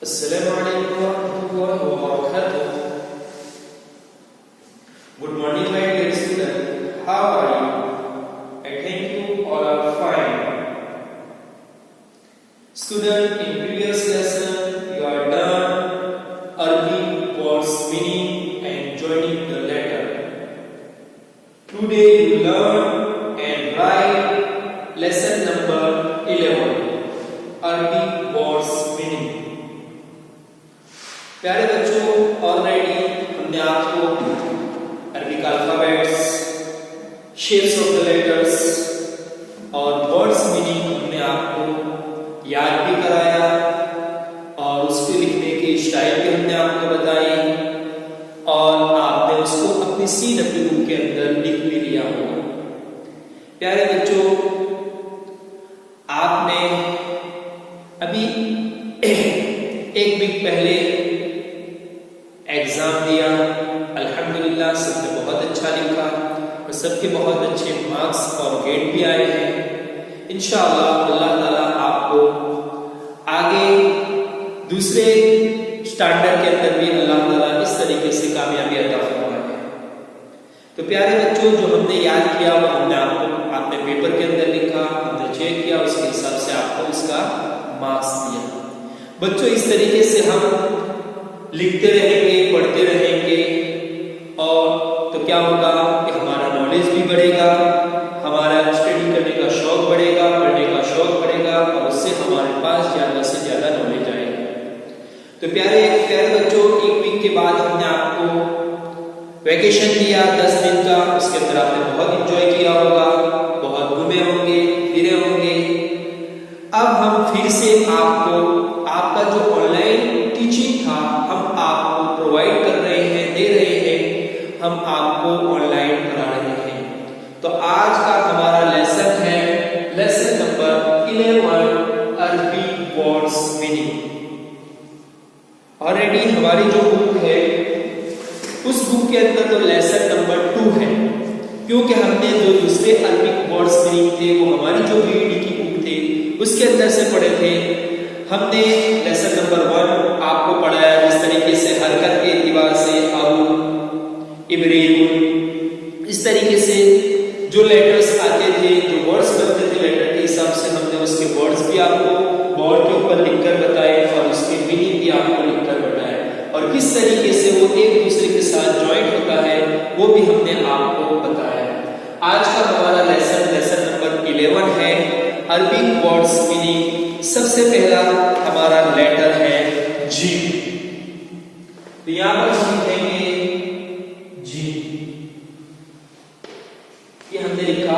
Assalamualaikum warahmatullahi wabarakatuh. Good morning, my dear student. How are you? I think you all are fine. Student, in previous lesson you are done Arabic words meaning and joining the letter. Today you learn and write lesson number 11 Arabic words meaning. प्यारे बच्चों, already हमने आपको Arabic alphabets, shapes of the letters और words meaning हमने आपको याद भी कराया और उसको लिखने की स्टाइल भी हमने आपको बताई और आपने उसको अपनी CW बुक के अंदर लिख भी लिया होगा। प्यारे बच्चों, आपने अभी एक वीक पहले एग्जाम दिया, अल्हम्दुलिल्लाह सबने बहुत अच्छा लिखा और सबके बहुत अच्छे मार्क्स और ग्रेड भी आए हैं। इंशाअल्लाह अल्लाह ताला आपको आगे दूसरे स्टैंडर्ड के अंदर भी अल्लाह ताला इस तरीके से कामयाबी अता फरमाए। तो प्यारे बच्चों, जो हमने याद किया वो हमने आपने पेपर के अंदर लिखा, हमने चेक किया, उसके हिसाब से आपको उसका मार्क्स दिया। बच्चों, इस तरीके से हम लिखते रहेंगे, पढ़ते रहेंगे और तो क्या होगा कि हमारा नॉलेज भी बढ़ेगा, हमारा स्टडी करने का शौक बढ़ेगा, पढ़ने का शौक बढ़ेगा और उससे हमारे पास ज्यादा से ज्यादा नॉलेज आएगा। तो प्यारे बच्चों, एक वीक के बाद हमने आपको वैकेशन दिया 10 दिन का। उसके अंदर आपने बहुत एंजॉय किया होगा, बहुत घूमे होंगे, फिरे होंगे। अब हम फिर से आपको आपका जो ऑनलाइन टीचिंग था हम आपको प्रोवाइड कर रहे हैं, दे रहे हैं, हम आपको ऑनलाइन करा रहे हैं। तो आज का हमारा लेसन है लेसन नंबर 11 अरबी वर्ड्स मीनिंग। ऑलरेडी हमारी जो बुक है उस बुक के अंदर तो लेसन नंबर 2 है, क्योंकि हमने जो दूसरे अरबिक वर्ड्स मीनिंग थे वो हमारी जो बीईडी की बुक थी उसके अंदर से पढ़े थे। हमने लेसन नंबर 1 आपको पढ़ाया, जिस तरीके से हरकत के एतबार से अबू, इब्राहिम, इस तरीके से जो लेटर्स आते थे, जो वर्ड्स बनते थे लेटर के हिसाब से, हमने उसके वर्ड्स भी आपको बोर्ड के ऊपर लिखकर बताए और उसके मीनिंग भी आपको लिखकर बताए और किस तरीके से वो एक दूसरे के साथ ज्वाइंट होता है वो भी हमने आपको बताया। आज का हमारा लेसन नंबर 11 है अरबिक वर्ड्स मीनिंग। सबसे पहला हमारा लेटर है जी। तो यहां पर हम लिखेंगे जी, ये हमने लिखा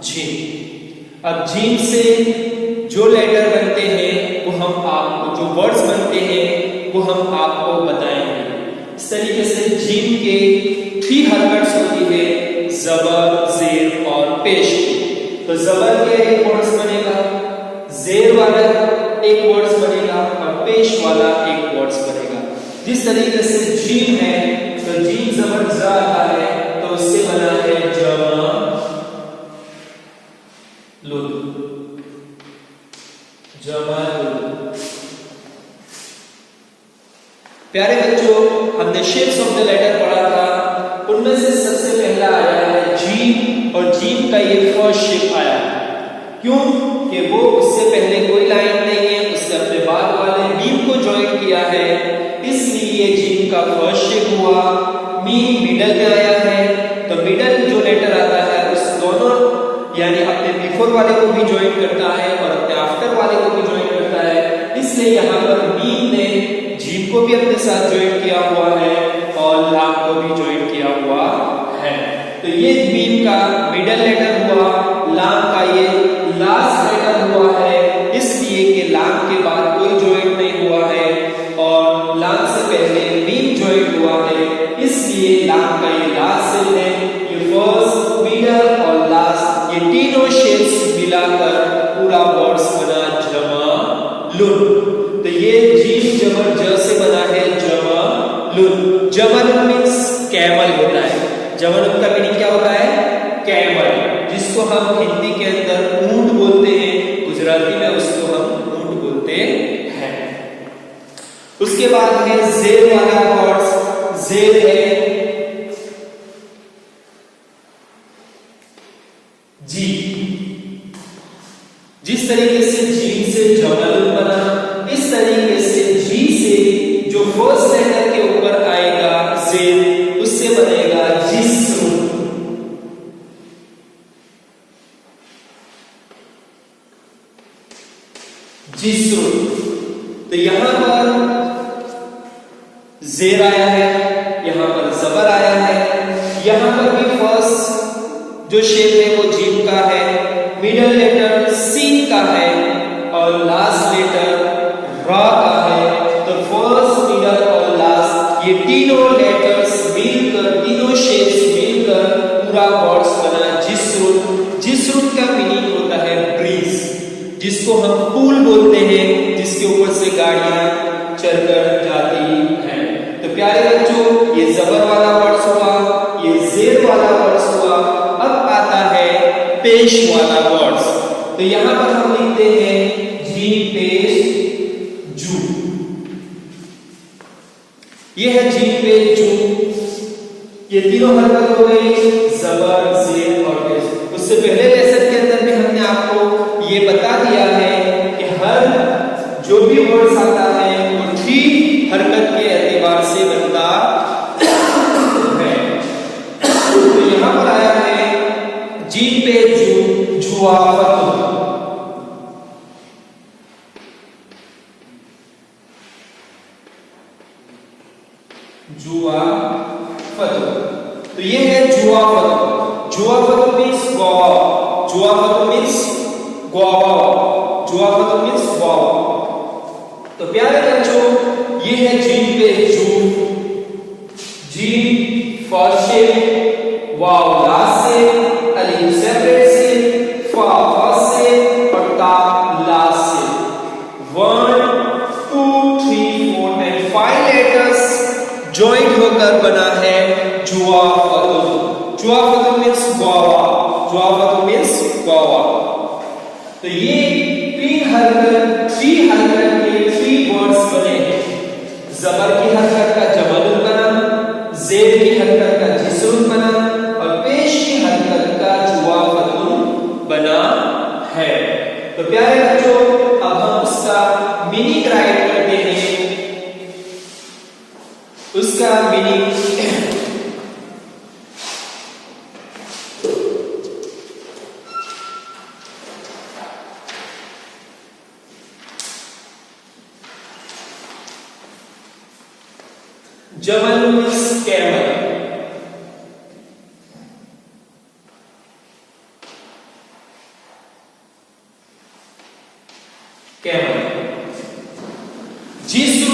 जी। अब जी से जो लेटर बनते हैं वो हम आपको, जो वर्ड्स बनते हैं वो हम आपको बताएंगे। इस तरीके से जीम के 3 हरकत्स होती है, जबर, जेर और पेश। तो जबर के एक वर्ड्स बनेगा, जेर वाला एक वर्ड्स बनेगा और पेश वाला एक वर्ड्स बनेगा। जिस तरीके से जीम है तो जीम जबर जा आता है तो उससे बना है जमा लुद, जमा लुद। प्यारे बच्चों, हमने शेप्स ऑफ द लेटर पढ़ा था, उनमें से सबसे पहला आया है जीम और जीम का ये फर्स्ट शेप आया। क्यों कि वो उससे पहले कोई लाइन नहीं है, उसने अपने बाद वाले मीम को ज्वाइन किया है, इसलिए जीम का फर्स्ट शेप हुआ। मीम मिडल में आया है तो मिडल जो लेटर आता है उस दोनों यानी अपने बिफोर वाले को भी ज्वाइन करता है और अपने आफ्टर वाले को भी ज्वाइन करता है, इसलिए यहाँ पर मीम ने जीम को भी अपने साथ ज्वाइन किया हुआ है और लाम को भी ज्वाइन किया हुआ है। तो ये मीम का मिडल लेटर हुआ, लाम का ये लास्ट लेटर हुआ है, इसलिए कि लाम के बाद कोई ज्वाइन नहीं हुआ है और लाम से पहले मीम ज्वाइन हुआ है, इसलिए लाम का ये लास्ट शेप है। ये फर्स्ट, मिडल और लास्ट, ये तीनों शेप्स मिलाकर पूरा वर्ड्स बना जमा लुन। तो ये जीम जबर ज से बना है जमा लुन। जमा लुन मींस कैमल होता है। जमा लुन का मीनिंग क्या होता है? कैमल, जिसको हम हिंदी के अंदर ऊंट बोलते हैं, गुजराती में उसको हम ऊंट बोलते हैं। उसके बाद है जेर वाला वर्ड्स, जेर है जी। जिस तरीके से जीन से जमल बना, इस तरीके से जी से जो फर्स्ट लेटर के ऊपर आएगा जेर, उससे बनेगा जिस्र। जिस्र। तो यहां पर जेर आया है, यहां पर जबर आया है, यहां पर भी फर्स्ट जो शेप है वो जीम का है, मिडल लेटर सीन का है और लास्ट लेटर रा का है। तो फर्स्ट, मिडल और लास्ट ये तीनों लेटर्स मिलकर, तीनों शेप्स मिलकर पूरा वर्ड्स बना जिस्र। जिस्र का मीनिंग होता है ब्रिज, जिसको हम पुल बोलते हैं, जिसके ऊपर से गाड़ियां चलकर जाती हैं। तो प्यारे बच्चों, ये जबर वाला वर्ड्स हुआ, ये जेर वाला वर्ड्स हुआ। अब आता है पेश वाला वर्ड्स। तो यहां पर हम लिखते हैं जी पेश जू। ये है जी पेश जू। ये तीनों हरकत हो गई, जबर, जेर और पेश। उससे पहले लेसन के अंदर में हमने आपको ये बता दिया है कि हर जो भी वर्ड्स आता है वो 3 हरकत के एतबार से बनता है। तो यहां पर आया है जी पे जू, जुआफत। जुआफत। तो ये है जुआफत। जुआफत मींस गुआवा। जुआफत मींस गुआवा। जुआफत मींस गुआवा। तो प्यारे बच्चों, ये है जीन पे जू। जीन फर्स्ट शेप, वाव लास्ट से, अलिफ सेपरेट से, फा फर्स्ट से और ता लास्ट से। 1 2 3 4 एंड 5 लेटर्स जॉइंट होकर बना है जुआफत। जुआफत मींस गुआवा। जुआफत मींस गुआवा। तो ये 3 हरकत के 3 वर्ड्स बने हैं। जबर की हरकत का जबल बना, जेर की हरकत का जिस्र बना और पेश की हरकत का जुआफत बना है। तो प्यारे बच्चों, अब हम उसका मीनिंग राइट करते हैं। उसका मीनिंग जमल मींस कैमल। कैमल। जिस्र।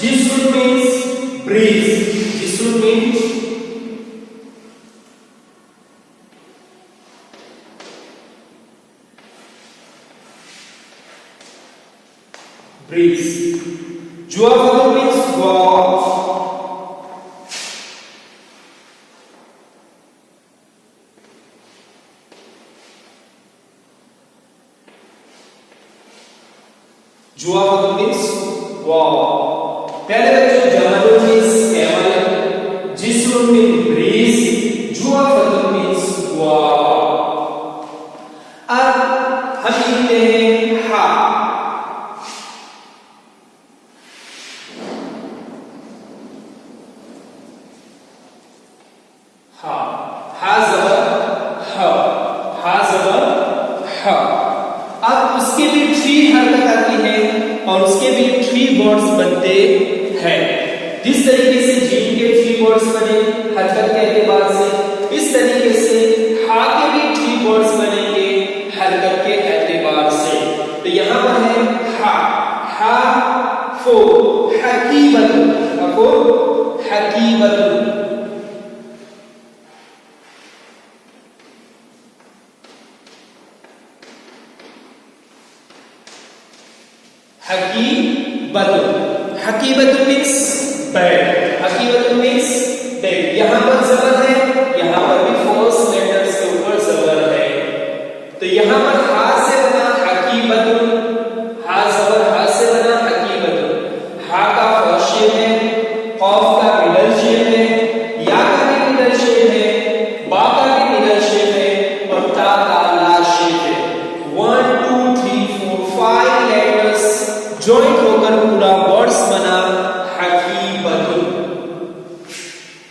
जिस्र मींस ब्रीज। जिस्र मींस ब्रीज। जुआफत मींस गुआवा। जुआफत मींस गुआवा। पहले बच्चों, जमल मींस कैमल, जिस्र मींस ब्रीज, जुआफत मींस गुआवा। अब हम लिखते हैं हा। हा। हा जबर ह। हा जबर ह। अब उसके भी 3 हरकत आती है और उसके भी 3 वर्ड्स बनते हैं। जिस तरीके से जीन के 3 वर्ड्स बने हरकत के एतबार से, इस तरीके से हा के भी 3 वर्ड्स बनेंगे हरकत के एतबार से। तो यहां पर है हा। हा फो हकीबत। अको हकीबत। हकीबत। हकीबत मींस बेड। हकीबत मींस बेड। यहां पर जबर है, यहां पर भी फर्स्ट लेटर्स के ऊपर जबर है। तो यहां पर हा से बना हकीबत, हा जबर हा से बना हकीबत। हा ज्वाइंट होकर पूरा वर्ड्स बना हकीबतुन।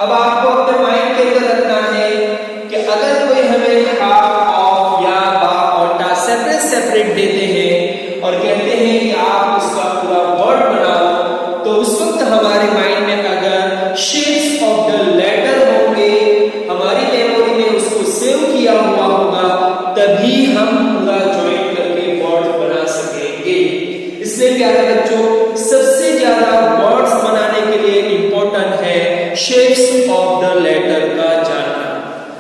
अब आपको अपने माइंड के अंदर रखना है कि अगर कोई हमें हा, ऑफ या बा और टा सेपरेट सेपरेट देते हैं और कहते हैं कि आप उसका पूरा वर्ड बनाओ, तो उस वक्त हमारे माइंड में अगर शेप्स ऑफ द लेटर होंगे, हमारी मेमोरी में उसको सेव किया हुआ होगा, तभी हम पूरा ज्वाइन करके वर्ड बना सकेंगे। इसलिए प्यारे बच्चों, सबसे ज्यादा वर्ड्स बनाने के लिए इंपॉर्टेंट है शेप्स ऑफ द लेटर का जानना।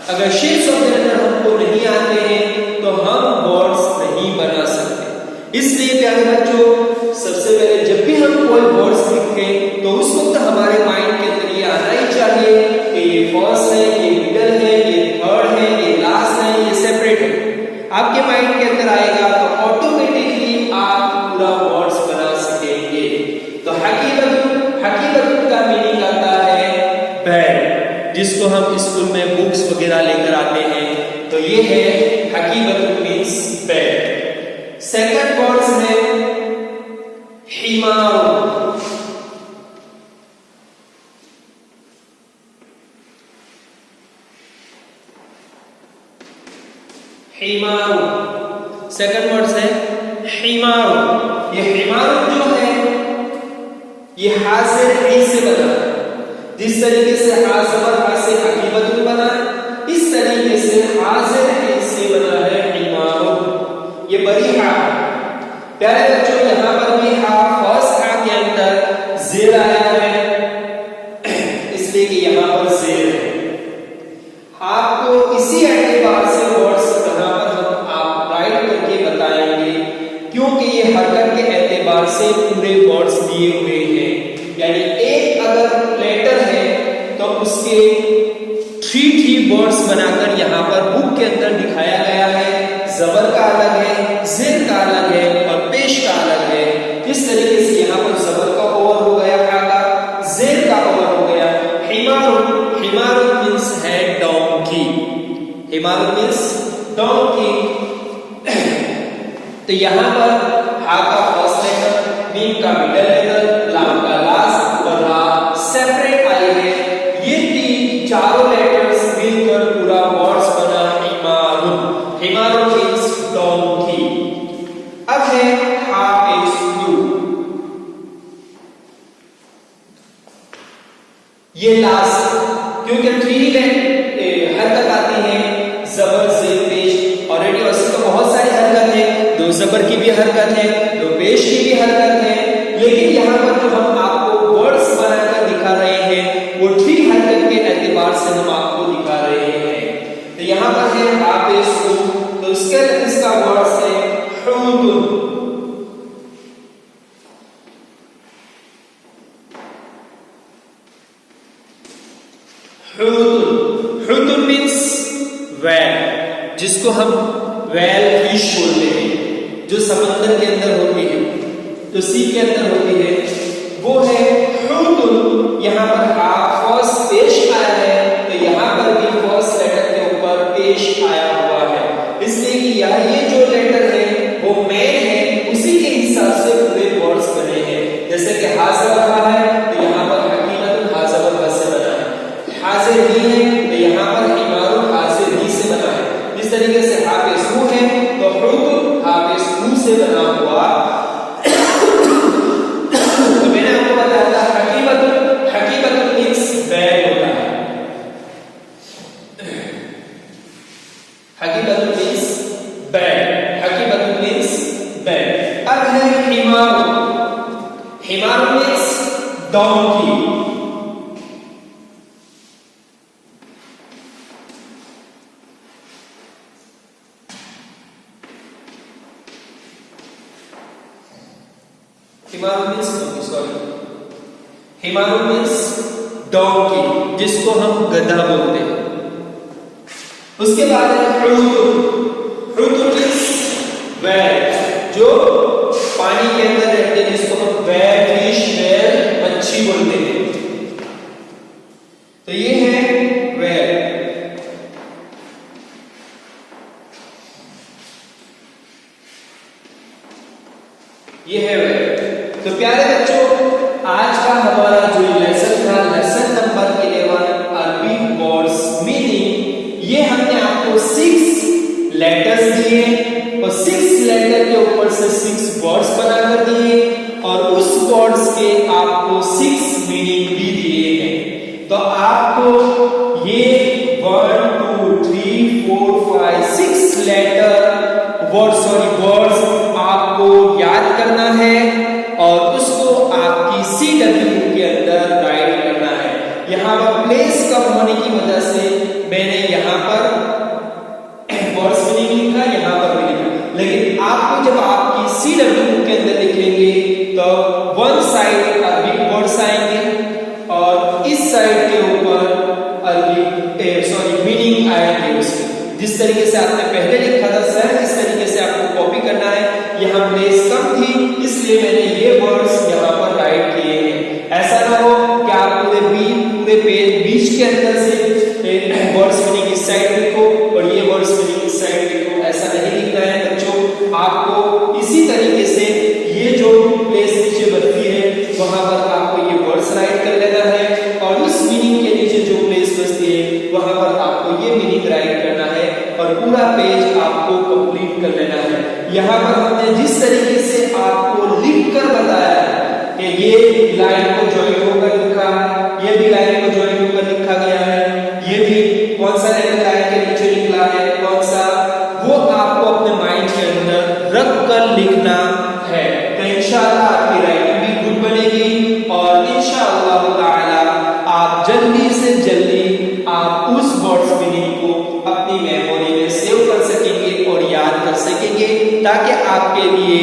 अगर शेप्स ऑफ द लेटर हमको नहीं आते हैं तो हम वर्ड्स नहीं बना सकते। इसलिए प्यारे बच्चों, सबसे पहले जब भी हम कोई वर्ड्स लिखें तो उस वक्त हमारे माइंड के अंदर ये आना ही चाहिए कि ये फर्स्ट है, ये मिडल है, ये थर्ड है, ये लास्ट है, ये सेपरेट है। आपके माइंड के अंदर आएगा तो ऑटोमेटिकली आप पूरा वर्ड्स बना सकेंगे। तो हकीकत का मीनिंग आता है बैग, जिसको हम स्कूल में बुक्स वगैरह लेकर आते हैं, तो ये है हकीकत मींस बैग। सेकंड वर्ड्स है हिमार। हिमार सेकंड वर्ड्स है हिमार। ये हिमार जो है ये हाजिर ही से बना, जिस तरीके से हाजबर हा से हकीकत बना, इस तरीके से हाजिर ही से बना है हिमार। ये बड़ी हा। प्यारे बच्चों, यहां पर भी हा फर्स्ट हा के अंदर जेर आया है, इसलिए कि यहां पर जेर है। आपको इसी एतबार से वर्ड्स यहां पर हम आप राइट करके बताएंगे, क्योंकि ये हरकत के एतबार से पूरे वर्ड्स दिए हुए हैं। यानी एक अगर लेटर है तो उसके 3 वर्ड्स बनाकर यहाँ पर बुक के अंदर दिखाया गया है। जबर का अलग है, जेर का अलग है और पेश का अलग है। इस तरीके से यहाँ पर जबर का ओवर हो गया, का जेर का ओवर हो गया। हिमार मींस है डोंकी। हिमार मींस डोंकी। तो यहाँ पर हा का फर्स्ट लेटर, मीम का मिडिल लेटर, लाम का लास्ट और रा सेपरेट आई है। ये चारों लेटर्स मिलकर पूरा वर्ड्स बना हिमारुन। हिमारुन मींस डोंकी। अब है हाफिजु। ये लास्ट, क्योंकि 3 हरकत आती है, जबर जेर पेश। ऑलरेडी वैसे तो बहुत सारी हरकत है, 2 जबर की भी हरकत है, 2 पेश की भी हरकत है, लेकिन यहाँ पर जो हम आपको वर्ड्स बनाकर दिखा रहे हैं वो 3 हरकत के एतबार से हम आपको दिखा रहे हैं। तो यहाँ पर है हाफिजु, तो इसका वर्ड्स है हुदुन। हुदुन मींस व्हेल, जिसको हम व्हेल फिश बोलते हैं, जो समंदर के अंदर होती है, जो सी के अंदर होती है, वो है हुदुन। यहाँ पर हा फर्स्ट पेश आया है, तो यहाँ पर भी फर्स्ट लेटर के ऊपर पेश आया हुआ है, इसलिए कि ये जो लेटर है वो मेन है, उसी के हिसाब से पूरे वर्ड्स बने हैं। जैसे कि हाजबर हा है तो यहाँ पर हकीकत हाजबर हा से बना है, हाजिर ही है तो यहाँ पर हिमारुन हाजिर ही से बना है। इस तरीके से हाफिजु है तो हुदुन हाफिजु से बना हुआ। तो मैंने आपको बताया था हकीकत मींस बैग होता है। हकीकत मींस बैग, हकीकत मींस बैग। अब है हिमार मींस डोंकी। हिमार मींस डोंकी, जिसको हम गधा बोलते हैं। उसके बाद है हुदुन मींस व्हेल, जो पानी के अंदर रहते हैं, जिसको हम व्हेल फिश, व्हेल मच्छी बोलते हैं। तो ये है व्हेल। ये है व्हेल। तो प्यारे बच्चों, आज का हमारा जो लेसन था, लेसन नंबर 11 अरबी वर्ड्स मीनिंग, ये हमने आपको 6 लेटर्स दिए और 6 लेटर के ऊपर से 6 वर्ड्स बनाकर दिए और उस वर्ड्स के आपको 6 मीनिंग भी दिए हैं। तो आपको ये 1 2 3 4 5 6 लेटर वर्ड्स आपको याद करना है और उसको आपकी CW के अंदर राइट करना है। यहाँ पर प्लेस कम होने की वजह से मैंने यहाँ पर वर्ड्स भी नहीं लिखा, यहाँ पर भी लिखा, लेकिन आपको जब आपकी CW के अंदर लिखेंगे तो वन साइड अरबिक वर्ड्स आएंगे और इस साइड के ऊपर मीनिंग आएंगे उसके। जिस तरीके से आपने पहले लिखा था सर, इस तरीके से आपको कॉपी करना है। यहाँ प्लेस कम थी इसलिए मैंने ये वर्ड्स यहाँ पर राइट किए हैं। ऐसा ना हो कि आप पूरे पेज बीच के अंदर से वर्ड्स मीनिंग इस साइड लिखो और ये वर्ड्स मीनिंग इस साइड लिखो, ऐसा नहीं लिखना है बच्चों। आपको इसी तरीके से ये जो प्लेस नीचे बनती है वहां पर आपको ये वर्ड्स राइट कर लेना है और उस मीनिंग के नीचे जो प्लेस बचती है वहां पर आपको ये मीनिंग राइट करना है और पूरा पेज आपको कंप्लीट कर लेना है। यहाँ पर हमने जिस तरीके से आपको लिख कर बताया कि ये लाइन को ज्वाइन होकर लिखा, ये भी लाइन को ज्वाइन होकर लिखा गया है, ये भी कौन सा लाइन के नीचे निकला है कौन सा, वो आपको अपने माइंड के अंदर रख कर लिखना है। तो इंशाअल्लाह आपकी राइटिंग भी गुड बनेगी और इंशाअल्लाह ताला आप जल्दी से जल्दी आप उस वर्ड्स मीनिंग को अपनी मेमोरी में सेव कर सकेंगे और याद कर सकेंगे ताकि आपके लिए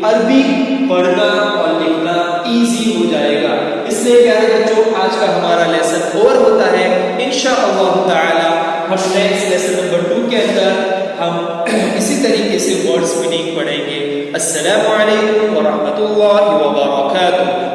अरबी पढ़ना और लिखना इजी हो जाएगा। इसलिए प्यारे बच्चों, आज का हमारा लेसन ओवर होता है। इंशाअल्लाह ताला हम नेक्स्ट लेसन नंबर 2 के अंदर हम इसी तरीके से वर्ड्स मीनिंग पढ़ेंगे। अस्सलामु अलैकुम व रहमतुल्लाहि व बरकातुहू।